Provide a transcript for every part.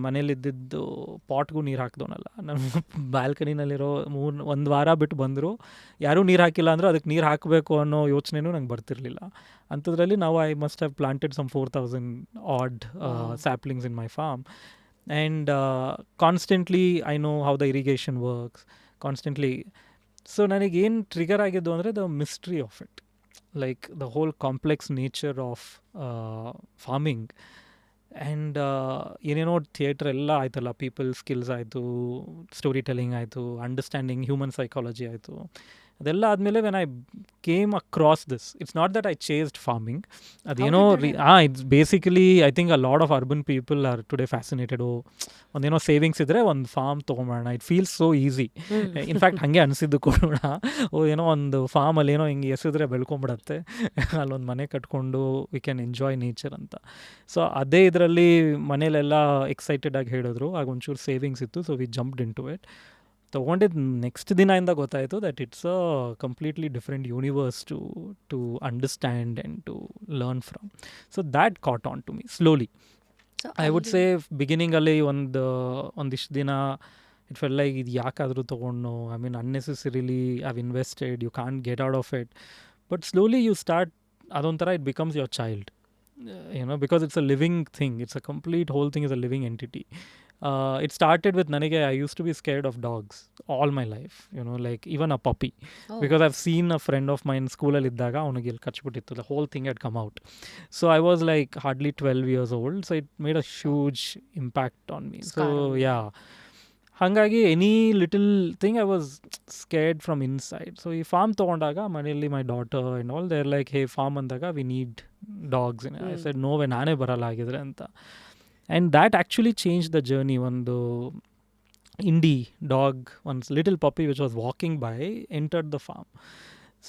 ಮನೇಲಿದ್ದಿದ್ದು ಪಾಟ್ಗೂ ನೀರು ಹಾಕ್ದವನಲ್ಲ. ನಾನು ಬ್ಯಾಲ್ಕನಿನಲ್ಲಿರೋ 1 ವಾರ ಬಿಟ್ಟು ಬಂದರು, ಯಾರೂ ನೀರು ಹಾಕಿಲ್ಲ ಅಂದರೆ ಅದಕ್ಕೆ ನೀರು ಹಾಕಬೇಕು ಅನ್ನೋ ಯೋಚನೆನೂ ನಂಗೆ ಬರ್ತಿರ್ಲಿಲ್ಲ. ಅಂಥದ್ರಲ್ಲಿ ನಾವು I must have planted some 4,000 odd saplings in my farm. And constantly I know how the irrigation works constantly. So ನನಗೇನು ಟ್ರಿಗರ್ ಆಗಿದ್ದು ಅಂದರೆ the mystery of it, like the whole complex nature of farming. And ಏನೇನೋ theatre ಎಲ್ಲ ಆಯ್ತಲ್ಲ, people skills ಆಯಿತು, story telling ಆಯಿತು, understanding human psychology ಆಯಿತು. ಅದೆಲ್ಲ ಆದಮೇಲೆ when I came across this, it's not that I chased farming. ಅದೇನೋ it's basically I think a lot of urban people are today fascinated. ಒಂದೇನೋ savings ಇದ್ದರೆ ಒಂದು farm ತೊಗೊಂಬೋಣ, it feels so easy. In fact ಹಾಗೆ ಅನಿಸಿದ್ದು ಕೂಡ, ಏನೋ ಒಂದು ಫಾರ್ಮಲ್ಲಿ ಏನೋ ಹಿಂಗೆ ಎಸಿದ್ರೆ ಬೆಳ್ಕೊಂಬಿಡತ್ತೆ, ಅಲ್ಲೊಂದು ಮನೆ ಕಟ್ಕೊಂಡು ವಿ ಕ್ಯಾನ್ ಎಂಜಾಯ್ ನೇಚರ್ ಅಂತ. ಸೊ ಅದೇ ಇದರಲ್ಲಿ ಮನೇಲೆಲ್ಲ ಎಕ್ಸೈಟೆಡಾಗಿ ಹೇಳಿದ್ರು, ಆಗ ಒಂಚೂರು ಸೇವಿಂಗ್ಸ್ ಇತ್ತು, so we jumped into it. ತೊಗೊಂಡಿದ್ದು ನೆಕ್ಸ್ಟ್ ದಿನದಿಂದ ಗೊತ್ತಾಯಿತು that it's a completely different universe to understand and to learn from. So that caught on to me slowly. I would say ಬಿಗಿನಿಂಗಲ್ಲಿ ಒಂದಿಷ್ಟು ದಿನ ಇಟ್ ಫೆಲ್ ಲೈಕ್ ಇದು ಯಾಕಾದರೂ ತೊಗೊಂಡು, I mean unnecessarily I've invested, you can't get out of it. But slowly you start, ಅದೊಂಥರ it becomes your child, because it's a living thing, it's a complete whole thing is a living entity. It started with ನನಗೆ I used to be scared of dogs all my life, like even a puppy. Because I've seen a friend of mine ಸ್ಕೂಲಲ್ಲಿ ಇದ್ದಾಗ ಅವನಿಗೆ ಇಲ್ಲಿ ಕಚ್ಬಿಟ್ಟಿತ್ತು, the whole thing had come out. So I was like hardly 12 years old, so it made a huge impact on me. So yeah, ಹಾಗಾಗಿ any little thing I was scared from inside. So ಈ farm ತೊಗೊಂಡಾಗ ಮನೆಯಲ್ಲಿ my daughter and all they're like, hey farm ಅಂದಾಗ we need dogs. I said no way, ನಾನೇ ಬರಲ್ಲ ಆಗಿದ್ರೆ ಅಂತ. And that actually changed the journey. ಒಂದು indie dog, one little puppy which was walking by entered the farm.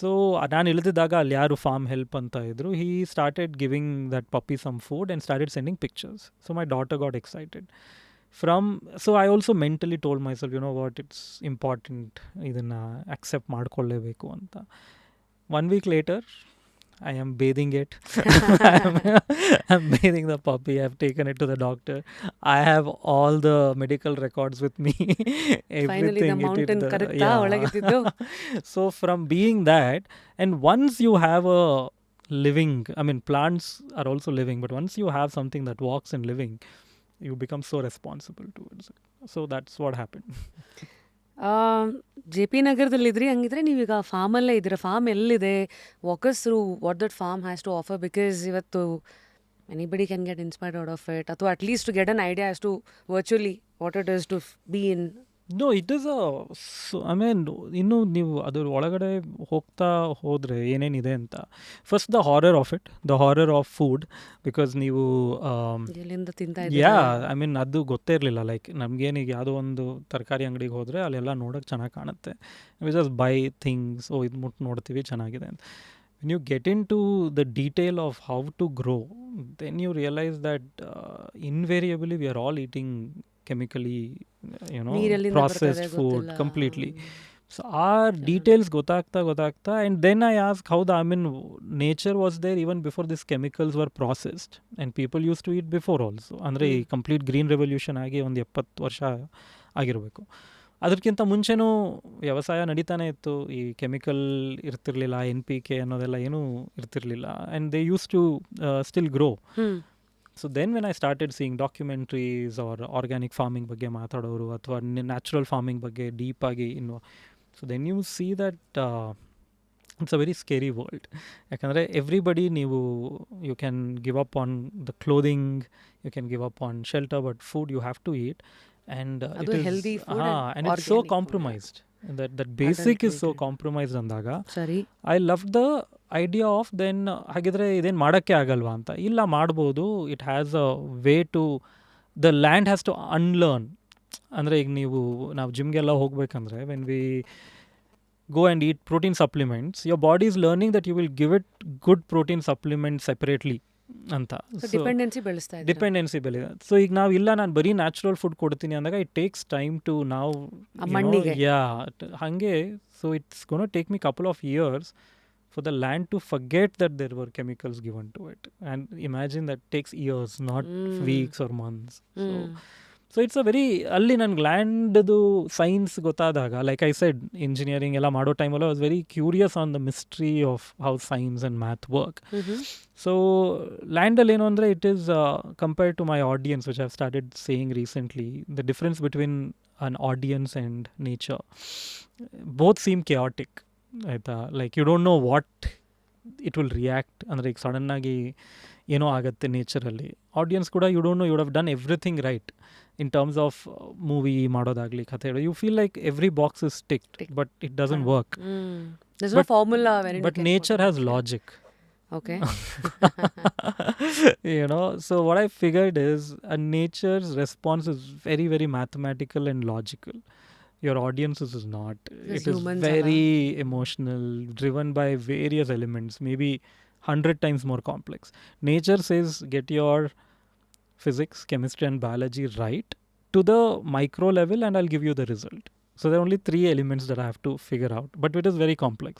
So ನಾನು ಇಳಿದಿದ್ದಾಗ ಅಲ್ಲಿ ಯಾರು form help ಅಂತ ಇದ್ರು, he started giving that puppy some food and started sending pictures. So my daughter got excited. So I also mentally told myself, you know what, it's important, ಇದನ್ನು accept ಮಾಡ್ಕೊಳ್ಳೇಬೇಕು ಅಂತ. 1 week later I am bathing it. I'm bathing the puppy. I've taken it to the doctor. I have all the medical records with me. Finally the mountain karutta olagitiddu. So from being that, and once you have a living, I mean plants are also living, but once you have something that walks and living, you become so responsible towards it. So that's what happened. J P ನಗರದಲ್ಲಿದ್ರಿ, ಹಂಗಿದ್ರೆ ನೀವೀಗ ಫಾರ್ಮಲ್ಲೇ ಇದ್ದೀರಾ. Farm ಎಲ್ಲಿದೆ? Walk us through what that farm has to offer, because ಇವತ್ತು anybody can get inspired out of it, ಅಥವಾ at least to get an idea as to virtually what it is to be in. No, it is I mean, ಇನ್ನು ನೀವು ಅದ್ರ ಒಳಗಡೆ ಹೋಗ್ತಾ ಹೋದರೆ ಏನೇನಿದೆ ಅಂತ. First the horror of it, the horror of food, because ನೀವು ಎಲ್ಲಿಂದ ತಿಂತಾ ಐ ಮೀನ್ ಅದು ಗೊತ್ತೇ ಇರಲಿಲ್ಲ. ಲೈಕ್ ನಮಗೇನೀಗ ಯಾವುದೋ ಒಂದು ತರಕಾರಿ ಅಂಗಡಿಗೆ ಹೋದರೆ ಅಲ್ಲೆಲ್ಲ ನೋಡೋಕೆ ಚೆನ್ನಾಗಿ ಕಾಣುತ್ತೆ, ವಿ ಜಸ್ಟ್ ಬೈ ಥಿಂಗ್ಸ್, ಇದು ಮುಟ್ಟು ನೋಡ್ತೀವಿ ಚೆನ್ನಾಗಿದೆ ಅಂತ. when you get into the detail of how to grow, then you realize that invariably we are all eating chemically, processed food completely. So our details gotakta, and then I ask how nature was there even before these chemicals were processed, and people used to eat before also. Andre complete green revolution ಆಗಿ ಒಂದು 70 ವರ್ಷ ಆಗಿರಬೇಕು. ಅದಕ್ಕಿಂತ ಮುಂಚೆನೂ ವ್ಯವಸಾಯ ನಡೀತಾನೆ ಇತ್ತು, ಈ ಕೆಮಿಕಲ್ ಇರ್ತಿರ್ಲಿಲ್ಲ, NPK ಅನ್ನೋದೆಲ್ಲ ಏನೂ ಇರ್ತಿರ್ಲಿಲ್ಲ, and they use to still grow. So then when I started seeing documentaries or organic farming ಬಗ್ಗೆ ಮಾತಾಡೋರು, ಅಥವಾ ನ್ಯಾಚುರಲ್ ಫಾರ್ಮಿಂಗ್ ಬಗ್ಗೆ ಡೀಪಾಗಿ so then you see that it's a very scary world. ಯಾಕಂದರೆ everybody, you can give up on the clothing, you can give up on shelter, but food you have to eat. And it is healthy food and it's so compromised food. that basic is so compromised andaga. Sorry, I love the idea of then hagidre iden ಮಾಡಕ್ಕೆ ಆಗಲ್ವಾ ಅಂತ. ಇಲ್ಲ, ಮಾಡಬಹುದು. It has a way to, the land has to unlearn. ಅಂದರೆ ಈಗ ನಾವು ಜಿಮ್ಗೆಲ್ಲ ಹೋಗ್ಬೇಕಂದ್ರೆ when we go and eat protein supplements, your body is learning that you will give it good protein supplements separately ಅಂತ. ಡಿಪೆಂಡೆನ್ಸಿ ಬೆಳೆದ. So ಈಗ ನಾವು ಇಲ್ಲ, ನಾನು ಬರೀ ನ್ಯಾಚುರಲ್ ಫುಡ್ ಕೊಡ್ತೀನಿ ಅಂದಾಗ ಇಟ್ ಟೇಕ್ಸ್ ಟೈಮ್ ಟು ನಾವು ಮಣ್ಣಿಗೆ ಹಾಗೆ. So it's gonna take me couple of years for the land to forget that there were chemicals given to it, and imagine that takes years, not weeks or months. So so it's a very ಅಲ್ಲಿ ನನ್ಗೆ ಲ್ಯಾಂಡ್ದು science ಗೊತ್ತಾದಾಗ, like I said engineering ಎಲ್ಲ ಮಾಡೋ ಟೈಮಲ್ಲಿ I was very curious on the mystery of how science and math work. So ಲ್ಯಾಂಡಲ್ಲಿ ಏನು ಅಂದರೆ it is compared to my audience which have started saying recently, the difference between an audience and nature, both seem chaotic ಆಯಿತಾ. Like you don't know what it will react, ಅಂದರೆ ಈಗ ಸಡನ್ನಾಗಿ ಏನೋ ಆಗುತ್ತೆ ನೇಚರಲ್ಲಿ. ಆಡಿಯನ್ಸ್ ಕೂಡ you don't know, you have done everything right in terms of movie ಮಾಡೋದಾಗಲಿ, ಕಥೆ ಹೇಳೋ, you feel like every box is ticked, but it doesn't work. There's no formula wherein But you can nature put has it. logic. Okay. You know, so what I figured is a nature's response is very, very mathematical and logical. Your audience's is not. Because It is humans very emotional, driven by various elements, maybe 100 times more complex. Nature says get your physics, chemistry and biology right to the micro level and I'll give you the result. So there are only 3 elements that I have to figure out, but it is very complex.